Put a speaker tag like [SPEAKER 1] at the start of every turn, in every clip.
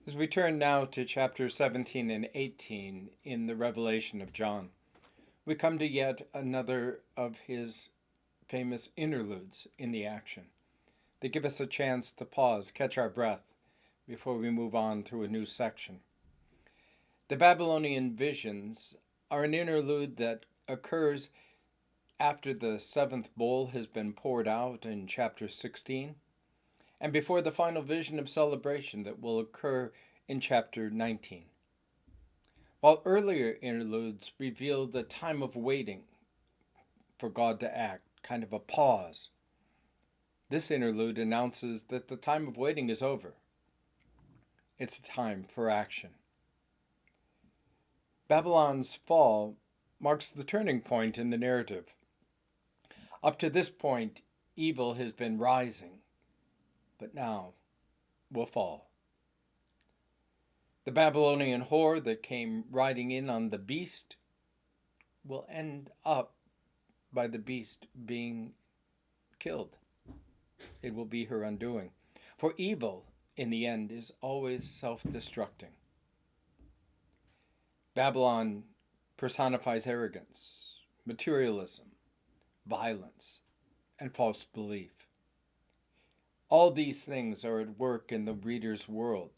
[SPEAKER 1] As we turn now to chapters 17 and 18 in the Revelation of John, we come to yet another of his famous interludes in the action. They give us a chance to pause, catch our breath, before we move on to a new section. The Babylonian visions are an interlude that occurs after the seventh bowl has been poured out in chapter 16, and before the final vision of celebration that will occur in chapter 19. While earlier interludes revealed the time of waiting for God to act, kind of a pause, this interlude announces that the time of waiting is over. It's a time for action. Babylon's fall marks the turning point in the narrative. Up to this point, evil has been rising, but now will fall. The Babylonian whore that came riding in on the beast will end up by the beast being killed. It will be her undoing. For evil, in the end, is always self-destructing. Babylon personifies arrogance, materialism, violence, and false belief. All these things are at work in the reader's world,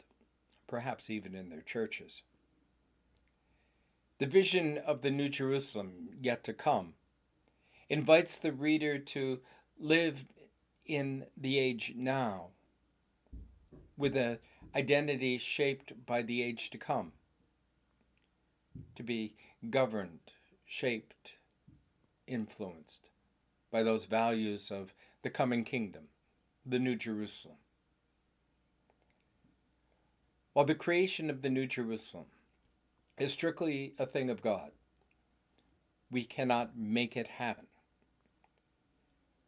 [SPEAKER 1] perhaps even in their churches. The vision of the New Jerusalem yet to come invites the reader to live in the age now with an identity shaped by the age to come, to be governed, shaped, influenced by those values of the coming kingdom, the New Jerusalem. While the creation of the New Jerusalem is strictly a thing of God, we cannot make it happen.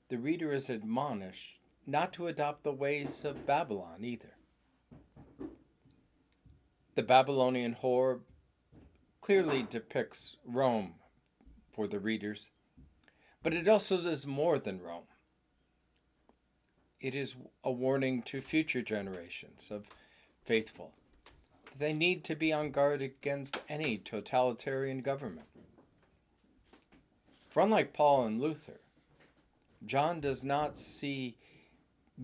[SPEAKER 1] The reader is admonished not to adopt the ways of Babylon either. The Babylonian whore clearly depicts Rome for the readers, but it also is more than Rome. It is a warning to future generations of faithful. They need to be on guard against any totalitarian government. For unlike Paul and Luther, John does not see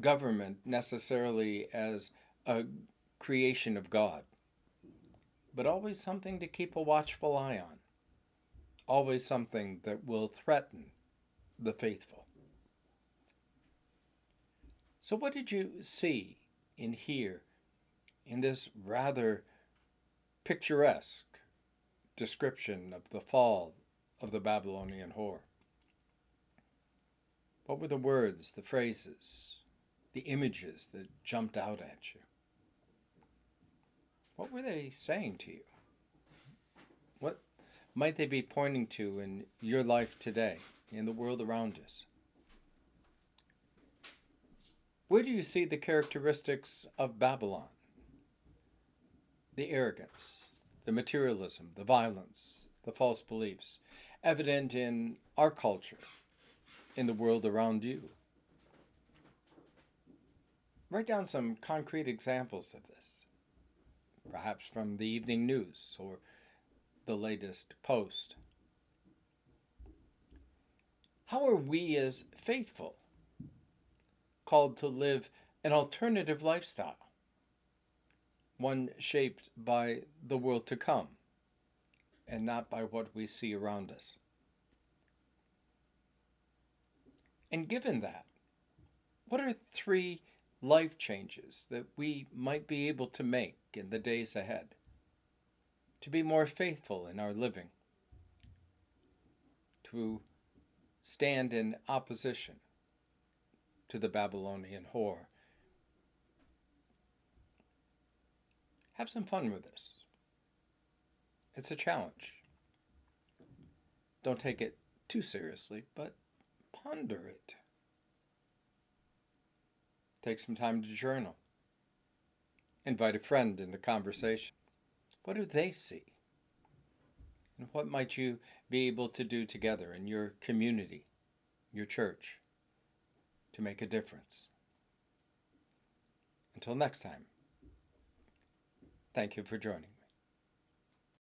[SPEAKER 1] government necessarily as a creation of God, but always something to keep a watchful eye on, always something that will threaten the faithful. So what did you see and hear in this rather picturesque description of the fall of the Babylonian whore? What were the words, the phrases, the images that jumped out at you? What were they saying to you? What might they be pointing to in your life today, in the world around us? Where do you see the characteristics of Babylon? The arrogance, the materialism, the violence, the false beliefs, evident in our culture, in the world around you. Write down some concrete examples of this, perhaps from the evening news or the latest post. How are we as faithful called to live an alternative lifestyle, one shaped by the world to come and not by what we see around us? And given that, what are 3 life changes that we might be able to make in the days ahead to be more faithful in our living, to stand in opposition to the Babylonian whore? Have some fun with this. It's a challenge. Don't take it too seriously, but ponder it. Take some time to journal. Invite a friend into conversation. What do they see? And what might you be able to do together in your community, your church, to make a difference? Until next time, Thank you for joining me.